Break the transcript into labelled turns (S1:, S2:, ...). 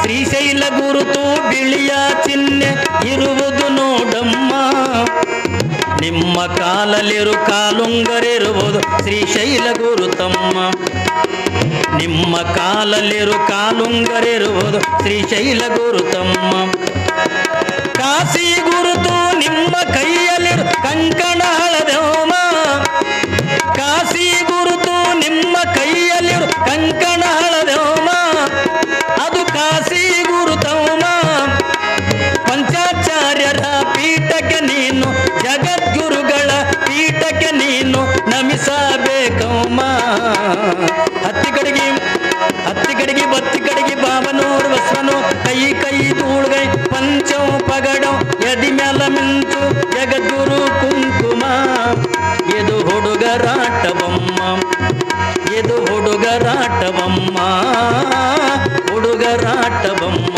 S1: ಶ್ರೀಶೈಲ ಗುರುತು ಬಿಳಿಯ ಚಿಹ್ನೆ ಇರುವುದು ನೋಡಮ್ಮ. ನಿಮ್ಮ ಕಾಲಲ್ಲಿರು ಕಾಲುಂಗರಿರುವುದು ಶ್ರೀಶೈಲ ಗುರುತಮ್ಮ. ನಿಮ್ಮ ಕಾಲಲ್ಲಿರು ಕಾಲುಂಗರಿರುವುದು ಶ್ರೀಶೈಲ ಗುರುತಮ್ಮ. ಕಾಶಿ ಗುರುತು ನಿಮ್ಮ ಕೈಯಲ್ಲಿರು ಕಂಕಣ ಹಳದಮ್ಮ. ಕಾಶಿ ಗುರುತು ನಿಮ್ಮ ಕೈಯಲ್ಲಿರು ಕಂಕಣ ಹಳದಮ್ಮ. ಅದು ಕಾಶಿ ಗುರುತಮ್ಮ. ಪಂಚಾಚಾರ್ಯರ ಪೀಠಕ್ಕೆ ನೀನು ಜಗದ್ಗುರುಗಳ ಪೀಠಕ್ಕೆ ನೀನು ನಮಿಸಬೇಕಮ್ಮ. ಹತ್ತಿ ಕಡೆಗೆ ಬತ್ತಿ ಕಡೆಗೆ ಬಾಬನೂರು ಬಸವನು ಕೈ ಕೈ ಧೂಳ್ಗೈ ಪಂಚೌ ಪಗಡಂ ಎದಿ ಮ್ಯಾಲ ಮಿಂಚು ಜಗದ್ಗುರು ಕುಂಕುಮ. ಇದು ಹುಡುಗರಾಟವಮ್ಮ, ಇದು ಹುಡುಗರಾಟವಮ್ಮ, ಹುಡುಗರಾಟವಮ್ಮ.